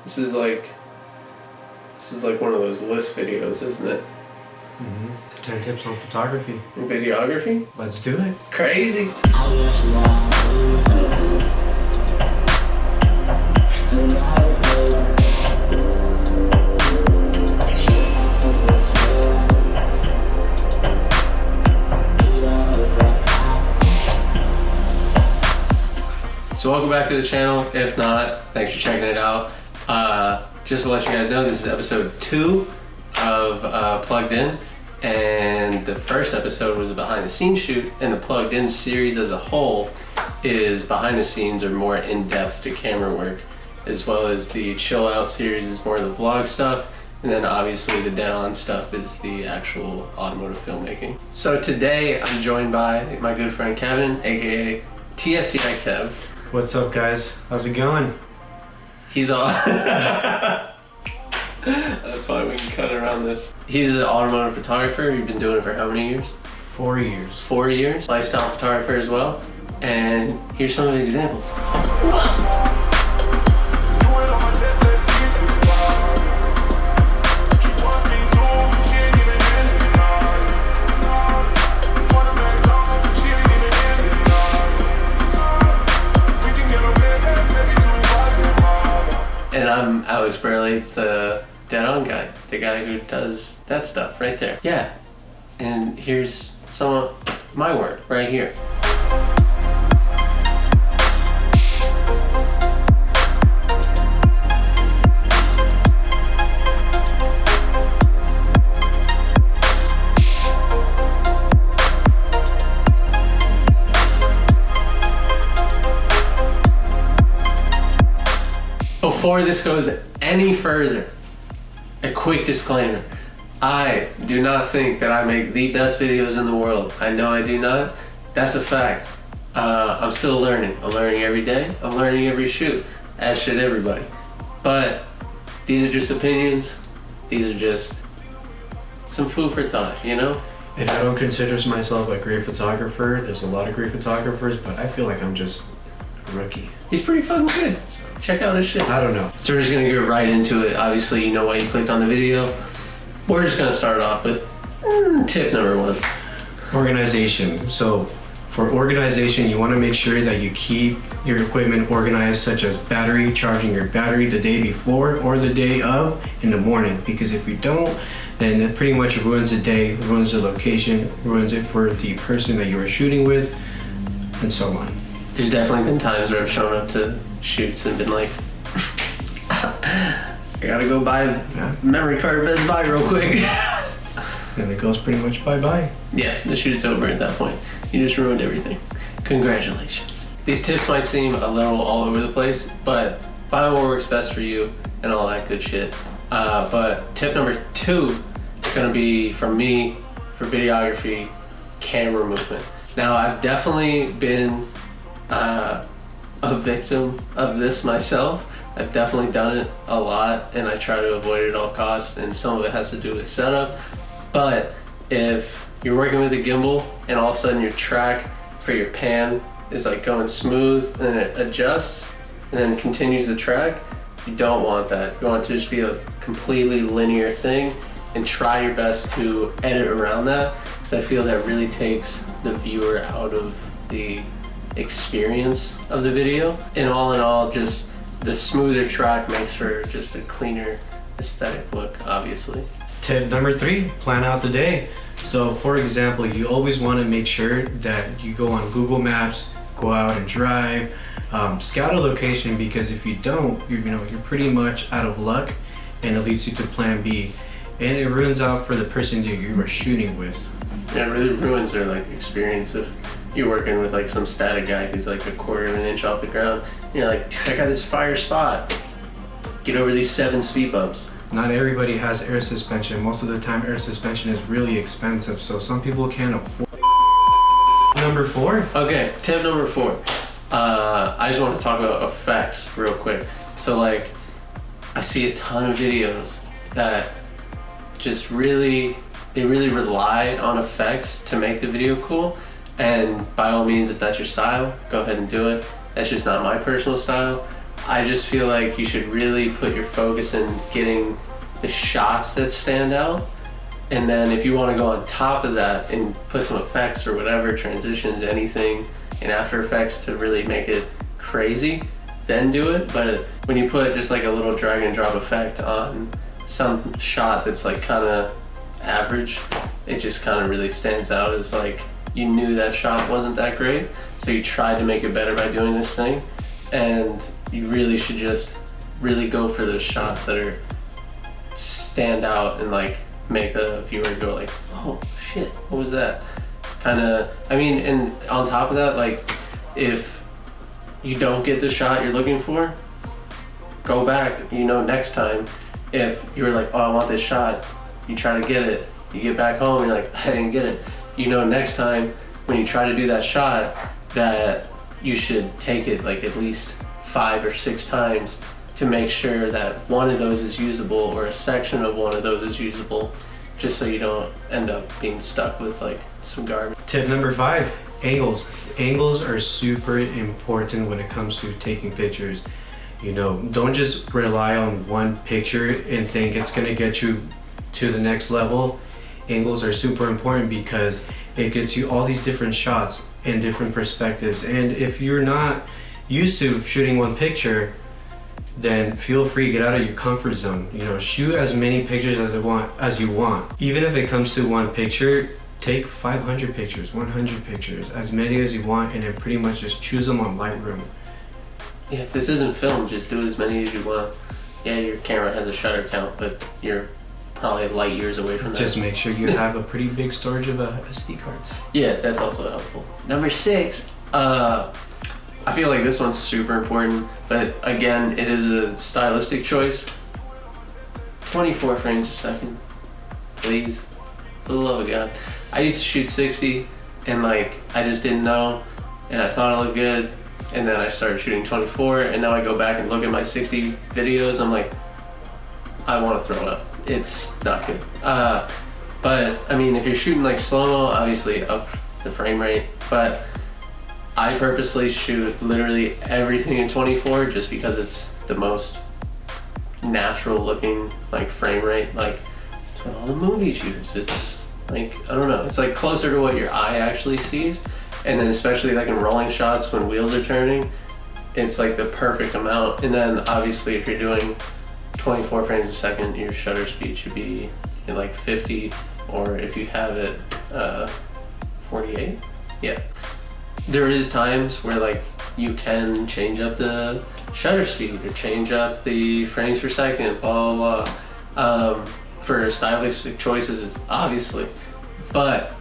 This is like one of those list videos, isn't it? 10 tips on photography. Videography? Let's do it. Crazy. So welcome back to the channel. If not, thanks for checking it out. Just to let you guys know, this is episode 2 of Plugged In, and the first episode was a behind the scenes shoot, and the Plugged In series as a whole is behind the scenes or more in-depth to camera work, as well as the chill out series is more of the vlog stuff, and then obviously the Dead.On stuff is the actual automotive filmmaking. So today I'm joined by my good friend Kevin, aka TFTI Kev. What's up, guys? How's it going? He's all that's why we can cut around this. He's an automotive photographer. You've been doing it for how many years? 4 years. 4 years. Lifestyle photographer as well. And here's some of the examples. And I'm Alex Burley, the Dead.On guy, the guy who does that stuff right there. Yeah, and here's some of my work right here. Before this goes any further, a quick disclaimer. I do not think that I make the best videos in the world. I know I do not. That's a fact. I'm still learning. I'm learning every day. I'm learning every shoot, as should everybody. But these are just opinions. These are just some food for thought, you know? And I don't consider myself a great photographer. There's a lot of great photographers, but I feel like I'm just a rookie. He's pretty fucking good. Check out his shit. I don't know. So we're just gonna get right into it. Obviously, you know why you clicked on the video. We're just gonna start off with tip number 1. Organization. So for organization, you want to make sure that you keep your equipment organized, such as battery, charging your battery the day before or the day of in the morning. Because if you don't, then it pretty much ruins the day, ruins the location, ruins it for the person that you were shooting with, and so on. There's definitely been times where I've shown up to shoots and been like, I gotta go buy a memory card at Best Buy real quick. And it goes pretty much bye-bye. Yeah, the shoot's over at that point. You just ruined everything. Congratulations. These tips might seem a little all over the place, but find what works best for you and all that good shit. But tip number 2 is gonna be from me for videography, camera movement. Now, I've definitely been a victim of this myself. I've definitely done it a lot, and I try to avoid it at all costs, and some of it has to do with setup. But if you're working with a gimbal and all of a sudden your track for your pan is like going smooth and then it adjusts and then continues the track, you don't want that. You want it to just be a completely linear thing, and try your best to edit around that, because I feel that really takes the viewer out of the experience of the video. And all in all, just the smoother track makes for just a cleaner aesthetic look, obviously. Tip number 3, plan out the day. So for example, you always want to make sure that you go on Google Maps, go out and drive, scout a location, because if you don't, you're pretty much out of luck, and it leads you to plan B, and it ruins out for the person that you were shooting with. Yeah, it really ruins their like experience if you're working with like some static guy who's like a 1/4 inch off the ground. You're like, dude, I got this fire spot. Get over these 7 speed bumps. Not everybody has air suspension. Most of the time, air suspension is really expensive, so some people can't afford. Number 4? Okay, tip number 4. I just want to talk about effects real quick. So like, I see a ton of videos that just really rely on effects to make the video cool. And by all means, if that's your style, go ahead and do it. That's just not my personal style. I just feel like you should really put your focus in getting the shots that stand out. And then if you want to go on top of that and put some effects or whatever, transitions, anything in After Effects to really make it crazy, then do it. But when you put just like a little drag and drop effect on some shot that's like kind of average, it just kind of really stands out as like you knew that shot wasn't that great, so you tried to make it better by doing this thing. And you really should just really go for those shots that are stand out and like make the viewer go like, oh shit, what was that? Kind of, I mean, and on top of that, like if you don't get the shot you're looking for, go back, you know, next time if you're like, oh, I want this shot, you try to get it, you get back home, you're like, I didn't get it. You know, next time when you try to do that shot, that you should take it like at least 5 or 6 times to make sure that one of those is usable or a section of one of those is usable, just so you don't end up being stuck with like some garbage. Tip number 5, angles. Angles are super important when it comes to taking pictures. You know, don't just rely on one picture and think it's gonna get you to the next level. Angles are super important because it gets you all these different shots and different perspectives. And if you're not used to shooting one picture, then feel free to get out of your comfort zone. You know, shoot as many pictures as you want. Even if it comes to one picture, take 500 pictures, 100 pictures, as many as you want, and then pretty much just choose them on Lightroom. Yeah, this isn't film, just do as many as you want. Yeah, your camera has a shutter count, but you're probably light years away from that. Just make sure you have a pretty big storage of SD cards. Yeah, that's also helpful. Number 6, I feel like this one's super important, but again, it is a stylistic choice. 24 frames a second, please, for the love of God. I used to shoot 60, and like, I just didn't know, and I thought it looked good, and then I started shooting 24, and now I go back and look at my 60 videos, I'm like, I want to throw up. It's not good. But I mean, if you're shooting like slow-mo, obviously up the frame rate, but I purposely shoot literally everything in 24 just because it's the most natural looking like frame rate. Like, it's what all the movies use. It's like, I don't know, it's like closer to what your eye actually sees. And then especially like in rolling shots when wheels are turning, it's like the perfect amount. And then obviously if you're doing 24 frames a second, your shutter speed should be in like 50, or if you have it 48. Yeah, there is times where like you can change up the shutter speed or change up the frames per second, blah blah blah, for stylistic choices, obviously. But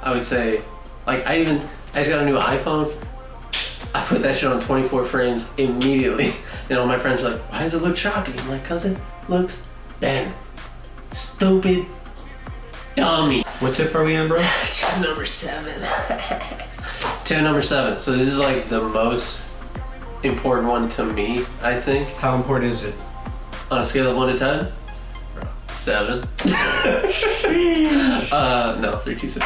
I would say, like, I just got a new iPhone, I put that shit on 24 frames immediately. And all my friends are like, why does it look choppy? I'm like, cause it looks bad. Stupid dummy. What tip are we on, bro? Tip number 7. Tip number 7. So this is like the most important one to me, I think. How important is it? On a scale of 1 to 10? 7. No, 3, 2, 6.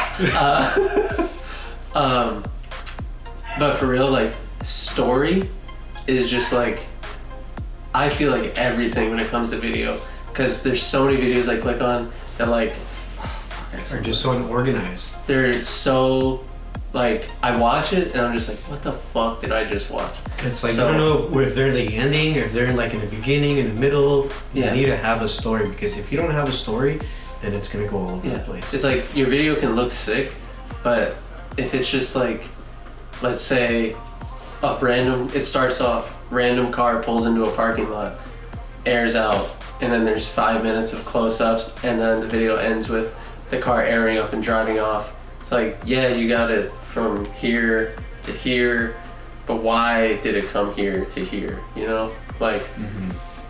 But for real, like, story is just like, I feel like everything when it comes to video, because there's so many videos I click on that like are just so unorganized. They're so like, I watch it and I'm just like, what the fuck did I just watch? It's like, so, I don't know if they're in the ending or if they're like in the beginning, in the middle. You need to have a story, because if you don't have a story, then it's gonna go all over the place. It's like your video can look sick, but if it's just like, let's say it starts off, random car pulls into a parking lot, airs out, and then there's 5 minutes of close-ups, and then the video ends with the car airing up and driving off. It's like, yeah, you got it from here to here, but why did it come here to here, you know? Like,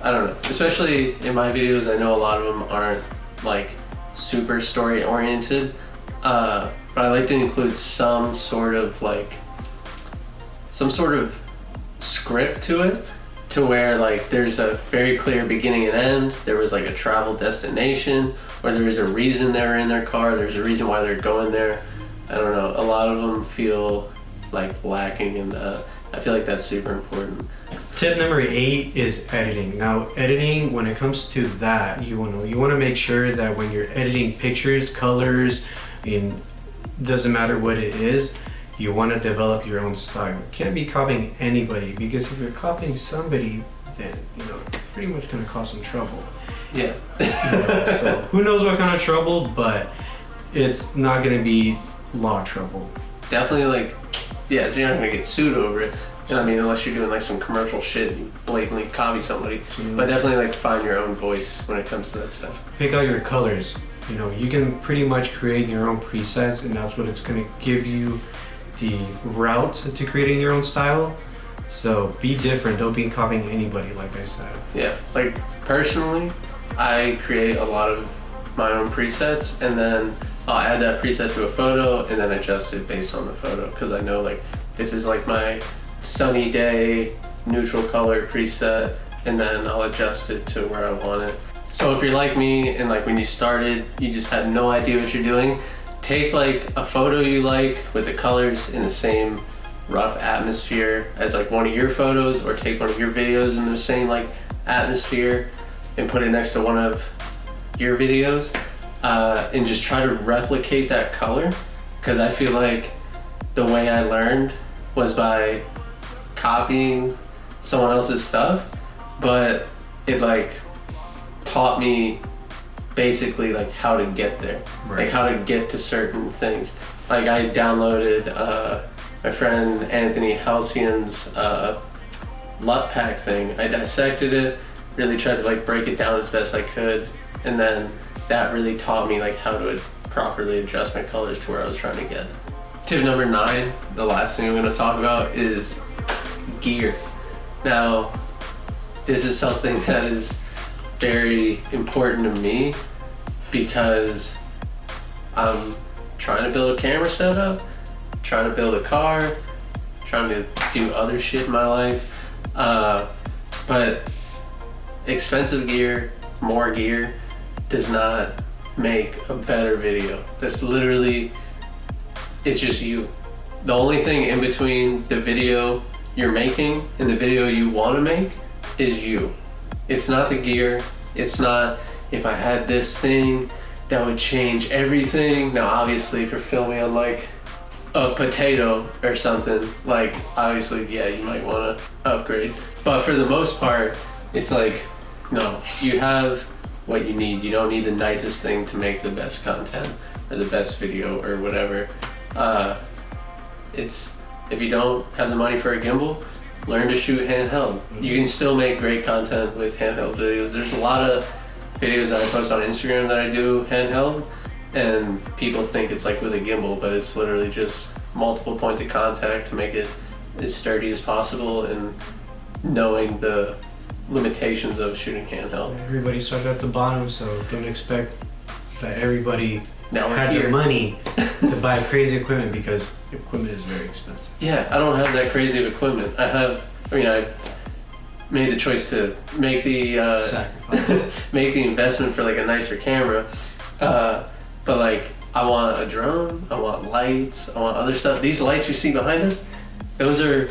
I don't know. Especially in my videos, I know a lot of them aren't like super story oriented, but I like to include some sort of script to it, to where like there's a very clear beginning and end. There was like a travel destination, or there was a reason they were in their car, there's a reason why they're going there. I don't know, a lot of them feel like lacking in that. I feel like that's super important. Tip number 8 is editing. Now, editing, when it comes to that, you want to make sure that when you're editing pictures, colors, and doesn't matter what it is, you want to develop your own style. You can't be copying anybody, because if you're copying somebody, then pretty much gonna cause some trouble. Yeah. So who knows what kind of trouble, but it's not gonna be law trouble. Definitely, like, yeah, so you're not gonna get sued over it. You know what I mean? Unless you're doing like some commercial shit, you blatantly copy somebody. But definitely like find your own voice when it comes to that stuff. Pick out your colors. You can pretty much create your own presets, and that's what it's gonna give you the route to creating your own style. So be different, don't be copying anybody, like I said. Yeah, like personally, I create a lot of my own presets, and then I'll add that preset to a photo and then adjust it based on the photo, because I know like this is like my sunny day neutral color preset, and then I'll adjust it to where I want it. So if you're like me and like when you started, you just had no idea what you're doing, take like a photo you like with the colors in the same rough atmosphere as like one of your photos, or take one of your videos in the same like atmosphere and put it next to one of your videos, and just try to replicate that color. Because I feel like the way I learned was by copying someone else's stuff, but it like taught me basically like how to get there, like how to get to certain things. Like I downloaded my friend Anthony Halcyon's LUT pack thing. I dissected it, really tried to like break it down as best I could, and then that really taught me like how to properly adjust my colors to where I was trying to get. Tip number 9, the last thing I'm going to talk about, is gear. Now, this is something that is very important to me because I'm trying to build a camera setup, trying to build a car, trying to do other shit in my life, but expensive gear, more gear, does not make a better video. That's literally, it's just you. The only thing in between the video you're making and the video you want to make is you. It's not the gear. It's not, if I had this thing, that would change everything. Now, obviously, if you're filming on like a potato or something, like obviously, yeah, you might want to upgrade. But for the most part, it's like, no, you have what you need. You don't need the nicest thing to make the best content or the best video or whatever. If you don't have the money for a gimbal, learn to shoot handheld. You can still make great content with handheld videos. There's a lot of videos that I post on Instagram that I do handheld, and people think it's like with a gimbal, but it's literally just multiple points of contact to make it as sturdy as possible, and knowing the limitations of shooting handheld. Everybody started at the bottom, so don't expect that everybody had here. the money to buy crazy equipment, because equipment is very expensive. Yeah, I don't have that crazy of equipment. I made the choice to make the sacrifice. make the investment for like a nicer camera, but like I want a drone, I want lights, I want other stuff. These lights you see behind us, those are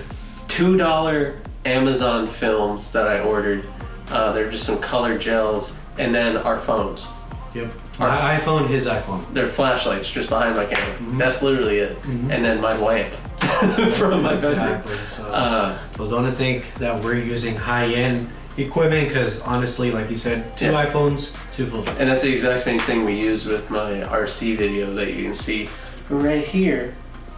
$2 Amazon films that I ordered. They're just some colored gels, and then our phones. Yep. My iPhone, his iPhone. They're flashlights just behind my camera. Mm-hmm. That's literally it. Mm-hmm. And then my lamp from my bedroom. So don't think that we're using high-end equipment, because honestly, like you said, 2 iPhones, 2 phones. And that's the exact same thing we use with my RC video that you can see right here.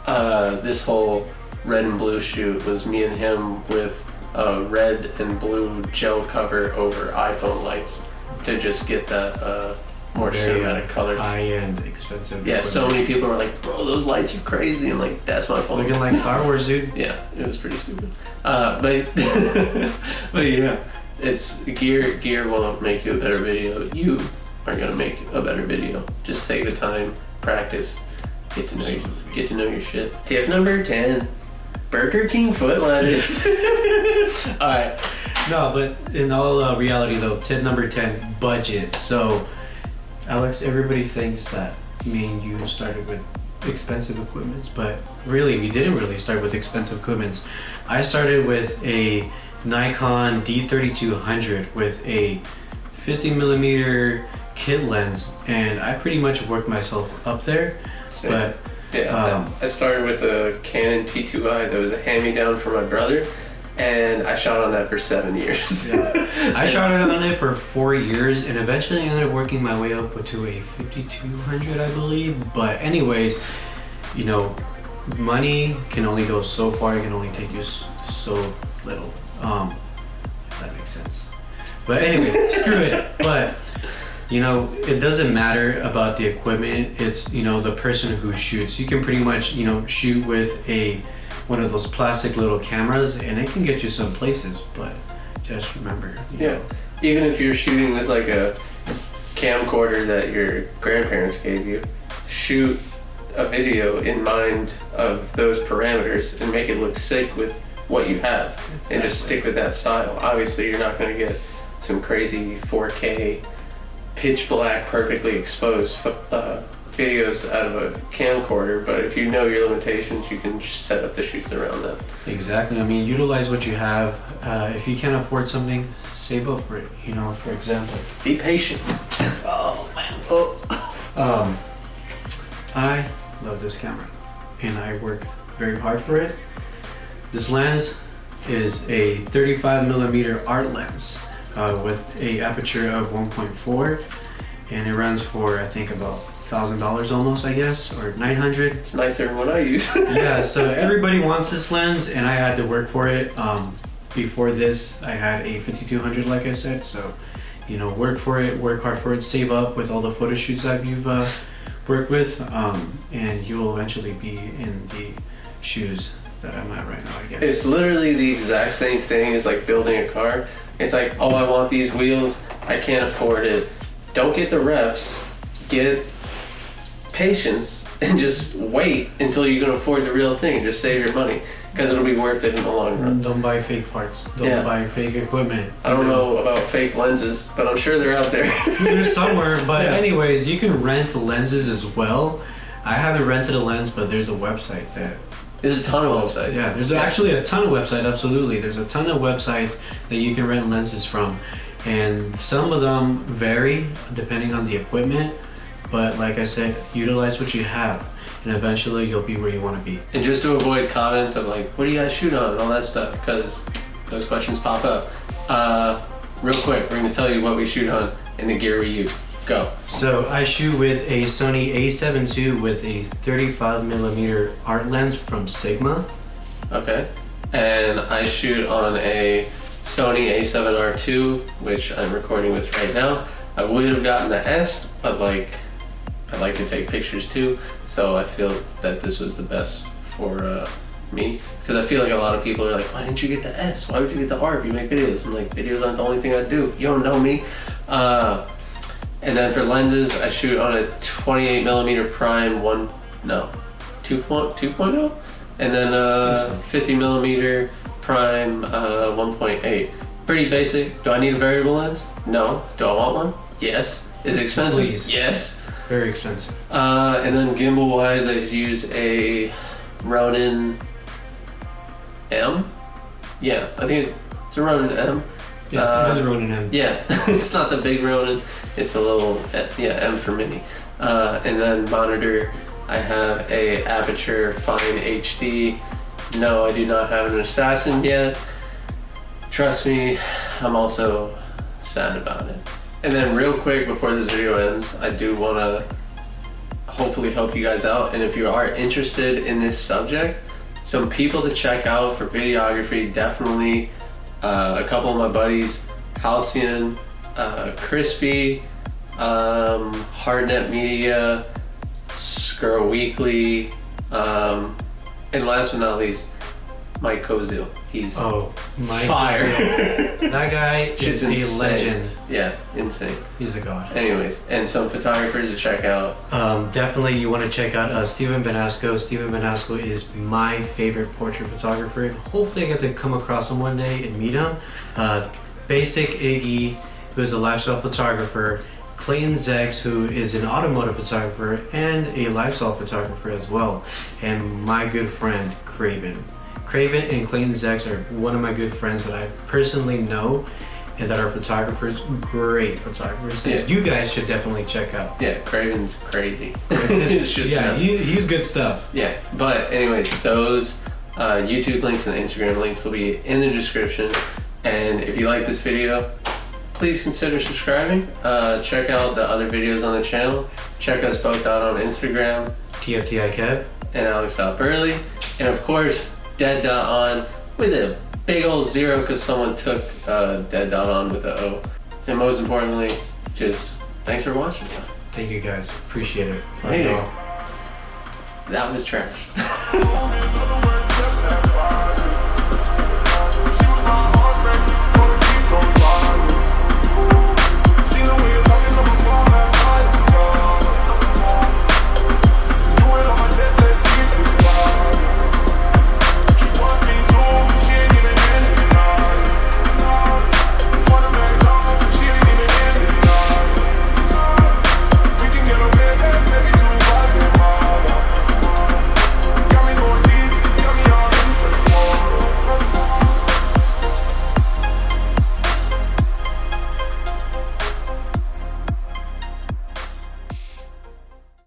This whole red and blue shoot was me and him with a red and blue gel cover over iPhone lights to just get that more cinematic color. High-end, expensive. Yeah, equipment. So many people were like, bro, those lights are crazy. I'm like, that's my phone. Looking like Star Wars, dude. Yeah, it was pretty stupid. But but yeah, it's gear won't make you a better video. You are gonna make a better video. Just take the time, practice, get to know your shit. Tip number 10. Burger King foot lettuce. Alright. No, but in all reality though, tip number 10, budget. So, Alex, everybody thinks that me and you started with expensive equipments, but really we didn't really start with expensive equipments. I started with a Nikon D3200 with a 50mm kit lens, and I pretty much worked myself up there. Same. But yeah, I started with a Canon T2i that was a hand-me-down for my brother, and I shot on that for 7 years. yeah. I shot on it for 4 years, and eventually I ended up working my way up to a 5200, I believe. But anyways, you know, money can only go so far. It can only take you so little. If that makes sense. But anyway, screw it. But you know, it doesn't matter about the equipment. It's, you know, the person who shoots. You can pretty much, you know, shoot with one of those plastic little cameras, and it can get you some places. But just remember, you know. Even if you're shooting with like a camcorder that your grandparents gave you, shoot a video in mind of those parameters and make it look sick with what you have, and just stick with that style. Obviously, you're not going to get some crazy 4K, pitch black, perfectly exposed videos out of a camcorder, but if you know your limitations, you can set up the shoots around that. Exactly. I mean, utilize what you have. If you can't afford something, save up for it. You know, for example. Be patient. Oh man. I love this camera, and I worked very hard for it. This lens is a 35mm art lens with a aperture of 1.4, and it runs for I think about $1,000 almost, I guess, or 900. It's nicer than what I use. Yeah, so everybody wants this lens, and I had to work for it. Before this, I had a 5200, like I said. So, you know, work for it, work hard for it, save up with all the photo shoots that you've worked with, and you will eventually be in the shoes that I'm at right now, I guess. It's literally the exact same thing as like building a car. It's like, oh, I want these wheels, I can't afford it. Don't get the reps, get patience, and just wait until you can afford the real thing. Just save your money, because it'll be worth it in the long run. Don't buy fake parts. Don't buy fake equipment. I don't know about fake lenses, but I'm sure they're out there. They're somewhere. But anyways, you can rent lenses as well. I haven't rented a lens, but there's a website that... There's a ton of websites. Yeah, there's actually a ton of websites, absolutely. There's a ton of websites that you can rent lenses from. And some of them vary depending on the equipment. But like I said, utilize what you have, and eventually you'll be where you want to be. And just to avoid comments of like, what do you guys shoot on and all that stuff, because those questions pop up. Real quick, we're going to tell you what we shoot on and the gear we use. Go. So I shoot with a Sony a7 II with a 35mm art lens from Sigma. Okay. And I shoot on a Sony a7R II, which I'm recording with right now. I would have gotten the S, but like, I like to take pictures too, so I feel that this was the best for me. Because I feel like a lot of people are like, why didn't you get the S? Why would you get the R if you make videos? I'm like, videos aren't the only thing I do. You don't know me. And then for lenses, I shoot on a 28mm prime 2.0, and then 50mm prime 1.8. Pretty basic. Do I need a variable lens? No. Do I want one? Yes. Is it expensive? Please. Yes. Very expensive. And then gimbal wise, I use a Ronin M. Yeah, I think it's a Ronin M. Yes, it is a Ronin M. Yeah, it's not the big Ronin, it's the little, M for mini. And then monitor, I have a Aperture Fine HD. No, I do not have an Assassin yet. Trust me, I'm also sad about it. And then real quick before this video ends, I do want to hopefully help you guys out. And if you are interested in this subject, some people to check out for videography, definitely a couple of my buddies, Halcyon, Krispy, Hartnett Media, Skuraweekly, and last but not least, Mike Koziel. He's fire. That guy is a legend. Yeah, insane. He's a god. Anyways, and some photographers to check out. Definitely you want to check out Steven Vanasco. Steven Vanasco is my favorite portrait photographer. Hopefully I get to come across him one day and meet him. Basic Iggy, who's a lifestyle photographer. Clayton Zeches, who is an automotive photographer and a lifestyle photographer as well, and my good friend Craven. Craven and Clayton Zeches are one of my good friends that I personally know and that are photographers, great photographers. Yeah. You guys should definitely check out. Yeah, Craven's crazy. It's just Yeah, nuts. he's good stuff. Yeah, but anyways, those YouTube links and Instagram links will be in the description. And if you like this video, please consider subscribing. Check out the other videos on the channel. Check us both out on Instagram. TFTI Kev. And Alex.Burley. And of course, Dead.On with a big old 0 because someone took Dead.On with an O. And most importantly, just thanks for watching. Thank you guys. Appreciate it. Love Hey. y'all. That was trash.